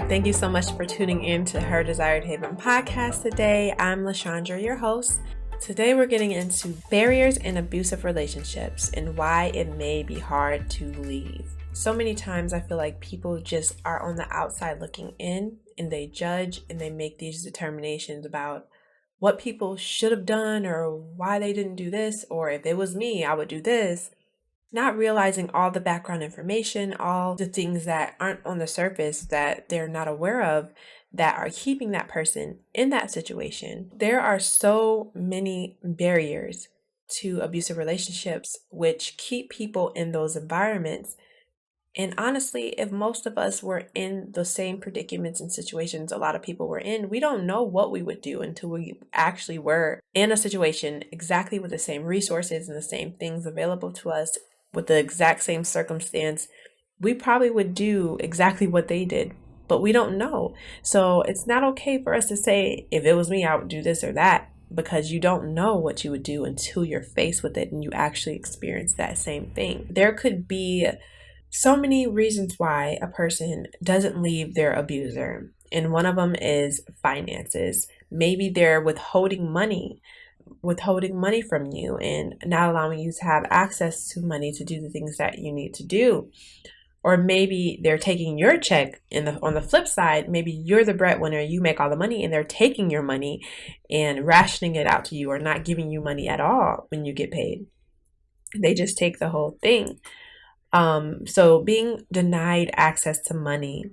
Thank you so much for tuning in to Her Desired Haven podcast today. I'm LaShondra, your host. Today we're getting into barriers in abusive relationships and why it may be hard to leave. So many times I feel like people just are on the outside looking in and they judge and they make these determinations about what people should have done or why they didn't do this, or if it was me, I would do this. Not realizing all the background information, all the things that aren't on the surface that they're not aware of that are keeping that person in that situation. There are so many barriers to abusive relationships which keep people in those environments. And honestly, if most of us were in the same predicaments and situations a lot of people were in, we don't know what we would do until we actually were in a situation exactly with the same resources and the same things available to us with the exact same circumstance. We probably would do exactly what they did, but we don't know. So it's not okay for us to say, if it was me, I would do this or that, because you don't know what you would do until you're faced with it and you actually experience that same thing. There could be so many reasons why a person doesn't leave their abuser. And one of them is finances. Maybe they're withholding money from you and not allowing you to have access to money to do the things that you need to do. Or maybe they're taking your check on the flip side. Maybe you're the breadwinner, you make all the money, and they're taking your money and rationing it out to you or not giving you money at all when you get paid. They just take the whole thing. So being denied access to money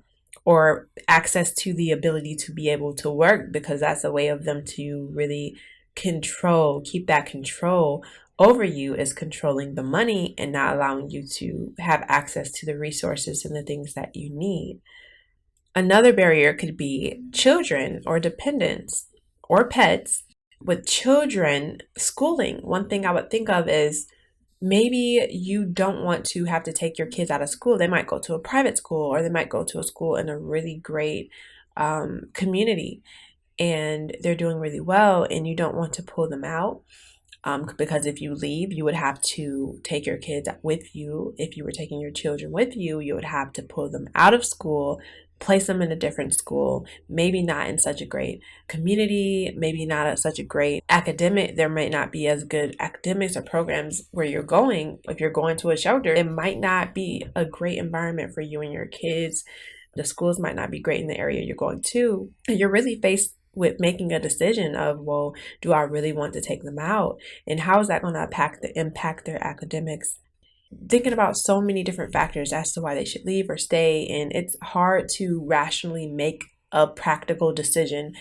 or access to the ability to be able to work, because that's a way of them to really keep that control over you, is controlling the money and not allowing you to have access to the resources and the things that you need. Another barrier could be children or dependents or pets. With children, schooling, one thing I would think of is maybe you don't want to have to take your kids out of school. They might go to a private school or they might go to a school in a really great community and they're doing really well, and you don't want to pull them out because if you leave, you would have to take your kids with you. If you were taking your children with you, you would have to pull them out of school, place them in a different school, maybe not in such a great community, maybe not at such a great academic. There might not be as good academics or programs where you're going. If you're going to a shelter, it might not be a great environment for you and your kids. The schools might not be great in the area you're going to. You're really faced with making a decision of, well, do I really want to take them out? And how is that going to impact their academics? Thinking about so many different factors as to why they should leave or stay. And it's hard to rationally make a practical decision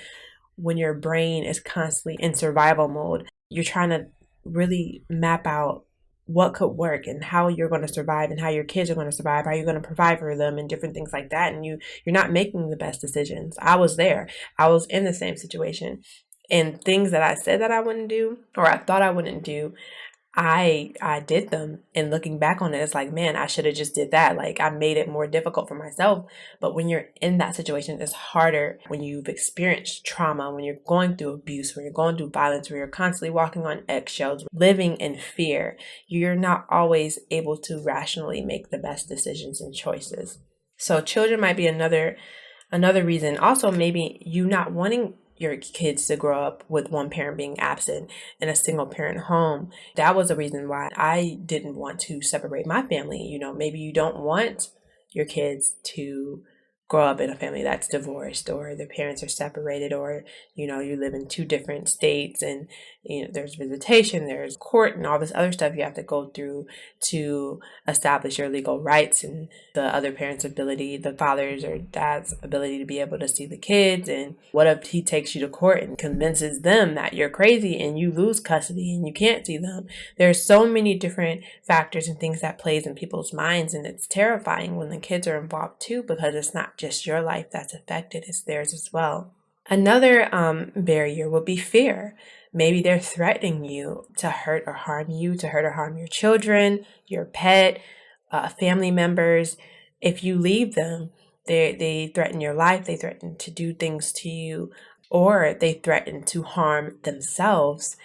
when your brain is constantly in survival mode. You're trying to really map out what could work and how you're going to survive and how your kids are going to survive, how you're going to provide for them and different things like that. And you're not making the best decisions. I was there. I was in the same situation. And things that I said that I wouldn't do or I thought I wouldn't do, I did them. And looking back on it, it's like, man, I should have just did that. Like, I made it more difficult for myself. But when you're in that situation, it's harder when you've experienced trauma, when you're going through abuse, when you're going through violence, when you're constantly walking on eggshells, living in fear. You're not always able to rationally make the best decisions and choices. So children might be another reason. Also, maybe you not wanting your kids to grow up with one parent being absent in a single parent home. That was a reason why I didn't want to separate my family. Maybe you don't want your kids to grow up in a family that's divorced or their parents are separated, or you live in two different states and there's visitation, there's court and all this other stuff you have to go through to establish your legal rights and the other parent's ability, the father's or dad's ability to be able to see the kids. And what if he takes you to court and convinces them that you're crazy and you lose custody and you can't see them? There's so many different factors and things that plays in people's minds, and it's terrifying when the kids are involved too, because it's not just your life that's affected, it's theirs as well. Another barrier would be fear. Maybe they're threatening you to hurt or harm your children, your pet, family members. If you leave them, they threaten your life, they threaten to do things to you, or they threaten to harm themselves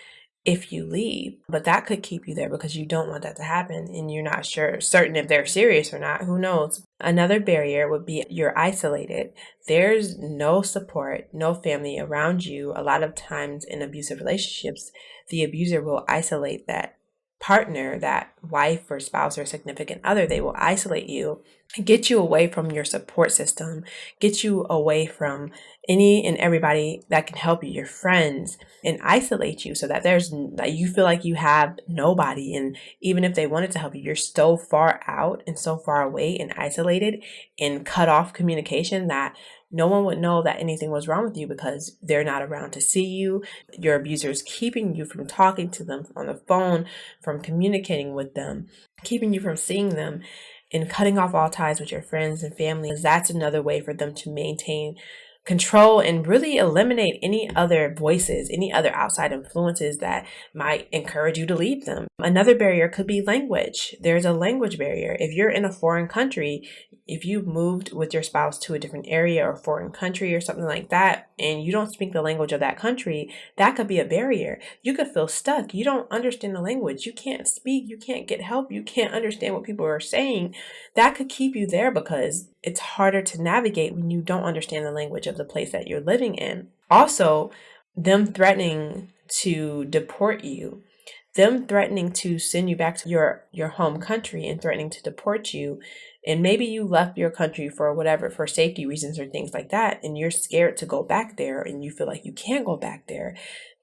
if you leave. But that could keep you there because you don't want that to happen and you're not certain if they're serious or not. Who knows? Another barrier would be you're isolated. There's no support, no family around you. A lot of times in abusive relationships, the abuser will isolate that partner, that wife or spouse or significant other. They will isolate you, get you away from your support system, get you away from any and everybody that can help you, your friends, and isolate you so that you feel like you have nobody. And even if they wanted to help you, you're so far out and so far away and isolated and cut off communication that no one would know that anything was wrong with you because they're not around to see you. Your abuser is keeping you from talking to them on the phone, from communicating with them, keeping you from seeing them, and cutting off all ties with your friends and family. That's another way for them to maintain control and really eliminate any other voices, any other outside influences that might encourage you to leave them. Another barrier could be language. There's a language barrier. If you're in a foreign country, if you moved with your spouse to a different area or foreign country or something like that, and you don't speak the language of that country, that could be a barrier. You could feel stuck. You don't understand the language. You can't speak. You can't get help. You can't understand what people are saying. That could keep you there because it's harder to navigate when you don't understand the language of the place that you're living in. Also, them threatening to deport you, them threatening to send you back to your home country and threatening to deport you. And maybe you left your country for whatever, for safety reasons or things like that, and you're scared to go back there and you feel like you can't go back there.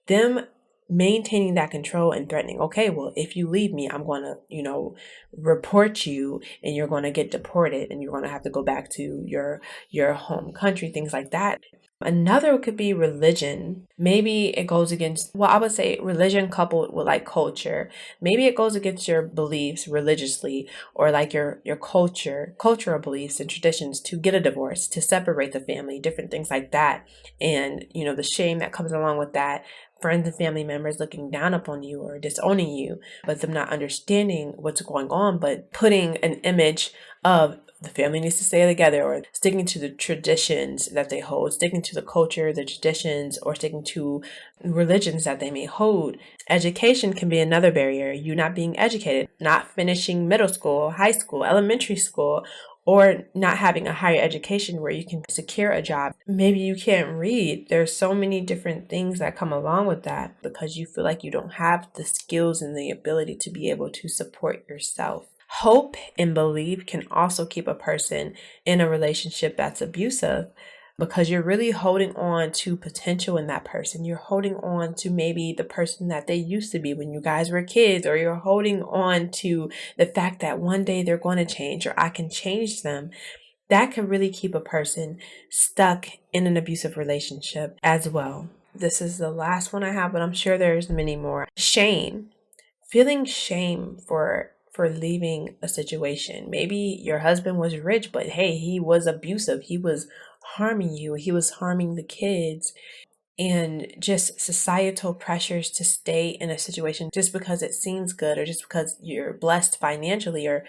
Them maintaining that control and threatening, okay, well, if you leave me, I'm going to, report you and you're going to get deported and you're going to have to go back to your home country, things like that. Another could be religion. Maybe it goes against, I would say religion coupled with like culture. Maybe it goes against your beliefs religiously or like your cultural beliefs and traditions to get a divorce, to separate the family, different things like that. And, the shame that comes along with that, friends and family members looking down upon you or disowning you, but them not understanding what's going on, but putting an image of the family needs to stay together or sticking to the traditions that they hold, sticking to the culture, the traditions, or sticking to religions that they may hold. Education can be another barrier. You not being educated, not finishing middle school, high school, elementary school, or not having a higher education where you can secure a job. Maybe you can't read. There's so many different things that come along with that because you feel like you don't have the skills and the ability to be able to support yourself. Hope and belief can also keep a person in a relationship that's abusive because you're really holding on to potential in that person. You're holding on to maybe the person that they used to be when you guys were kids, or you're holding on to the fact that one day they're going to change or I can change them. That can really keep a person stuck in an abusive relationship as well. This is the last one I have, but I'm sure there's many more. Shame. Feeling shame for leaving a situation. Maybe your husband was rich, but hey, he was abusive. He was harming you. He was harming the kids. And just societal pressures to stay in a situation just because it seems good or just because you're blessed financially or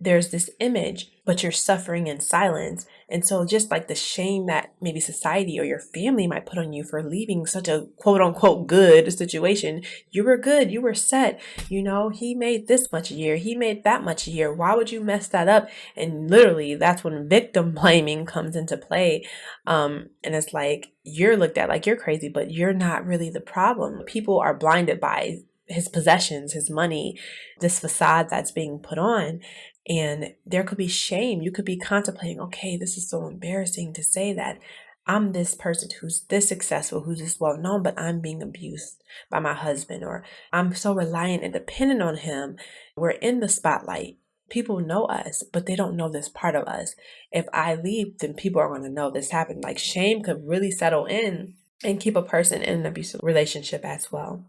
there's this image, but you're suffering in silence. And so just like the shame that maybe society or your family might put on you for leaving such a quote unquote good situation. You were good. You were set. He made this much a year. He made that much a year. Why would you mess that up? And literally that's when victim blaming comes into play. And it's like you're looked at like you're crazy, but you're not really the problem. People are blinded by his possessions, his money, this facade that's being put on. And there could be shame. You could be contemplating, okay, this is so embarrassing to say that I'm this person who's this successful, who's this well known, but I'm being abused by my husband, or I'm so reliant and dependent on him. We're in the spotlight. People know us, but they don't know this part of us. If I leave, then people are going to know this happened. Like shame could really settle in and keep a person in an abusive relationship as well.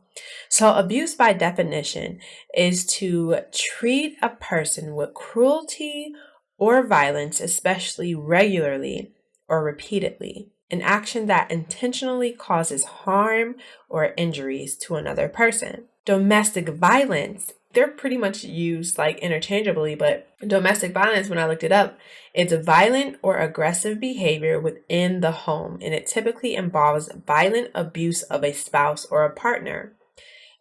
So abuse by definition is to treat a person with cruelty or violence, especially regularly or repeatedly, an action that intentionally causes harm or injuries to another person. Domestic violence, they're pretty much used like interchangeably, but domestic violence, when I looked it up, it's violent or aggressive behavior within the home, and it typically involves violent abuse of a spouse or a partner.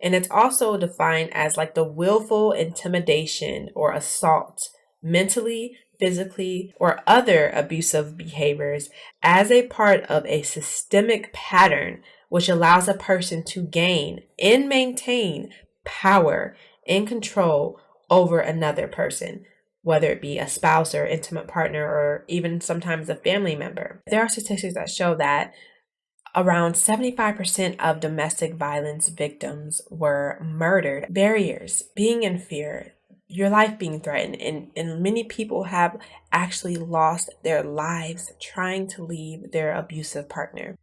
And it's also defined as like the willful intimidation or assault, mentally, physically, or other abusive behaviors as a part of a systemic pattern which allows a person to gain and maintain power and control over another person, whether it be a spouse or intimate partner or even sometimes a family member. There are statistics that show that around 75% of domestic violence victims were murdered. Barriers, being in fear, your life being threatened, and many people have actually lost their lives trying to leave their abusive partner.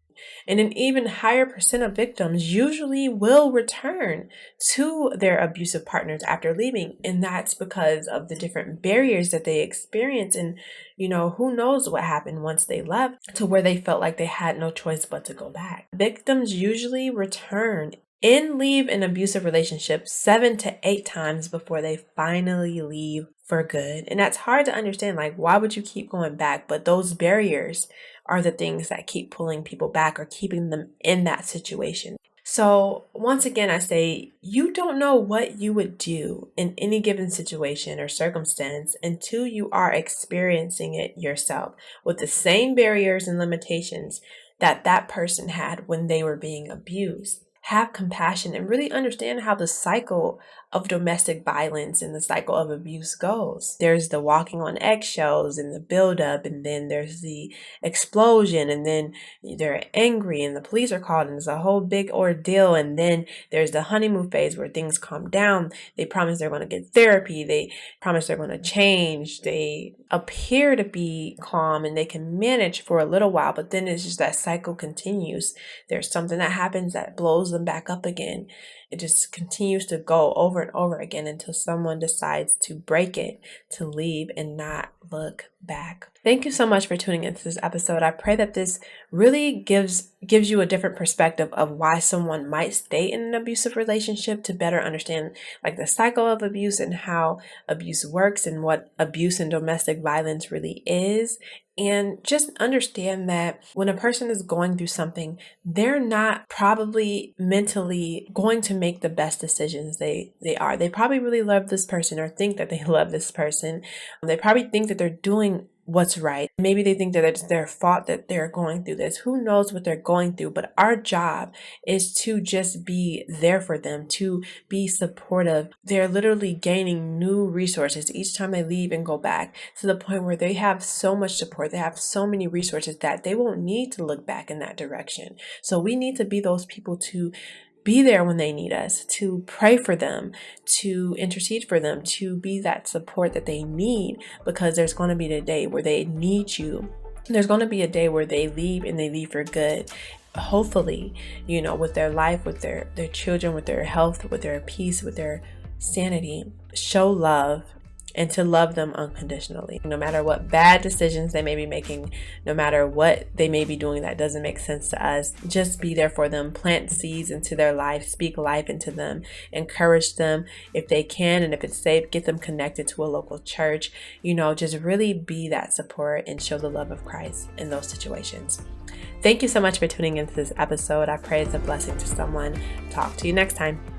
And an even higher percent of victims usually will return to their abusive partners after leaving. And that's because of the different barriers that they experience. And, who knows what happened once they left to where they felt like they had no choice but to go back. Victims usually return and leave an abusive relationship 7 to 8 times before they finally leave for good. And that's hard to understand. Like, why would you keep going back? But those barriers are the things that keep pulling people back or keeping them in that situation. So once again, I say you don't know what you would do in any given situation or circumstance until you are experiencing it yourself with the same barriers and limitations that person had when they were being abused. Have compassion and really understand how the cycle of domestic violence and the cycle of abuse goes. There's the walking on eggshells and the buildup, and then there's the explosion, and then they're angry and the police are called and it's a whole big ordeal, and then there's the honeymoon phase where things calm down. They promise they're going to get therapy. They promise they're going to change. They appear to be calm and they can manage for a little while, but then it's just that cycle continues. There's something that happens that blows them back up again. It just continues to go over and over again until someone decides to break it, to leave and not look back. Thank you so much for tuning into this episode. I pray that this really gives you a different perspective of why someone might stay in an abusive relationship, to better understand like the cycle of abuse and how abuse works and what abuse and domestic violence really is. And just understand that when a person is going through something, they're not probably mentally going to make the best decisions they are. They probably really love this person or think that they love this person. They probably think that they're doing what's right. Maybe they think that it's their fault that they're going through this. Who knows what they're going through? But our job is to just be there for them, to be supportive. They're literally gaining new resources each time they leave and go back, to the point where they have so much support. They have so many resources that they won't need to look back in that direction. So we need to be those people to be there when they need us, to pray for them, to intercede for them, to be that support that they need, because there's going to be a day where they need you. There's going to be a day where they leave and they leave for good. Hopefully, with their life, with their children, with their health, with their peace, with their sanity. Show love and to love them unconditionally. No matter what bad decisions they may be making, no matter what they may be doing that doesn't make sense to us, just be there for them. Plant seeds into their life, speak life into them, encourage them if they can, and if it's safe, get them connected to a local church. Just really be that support and show the love of Christ in those situations. Thank you so much for tuning into this episode. I pray it's a blessing to someone. Talk to you next time.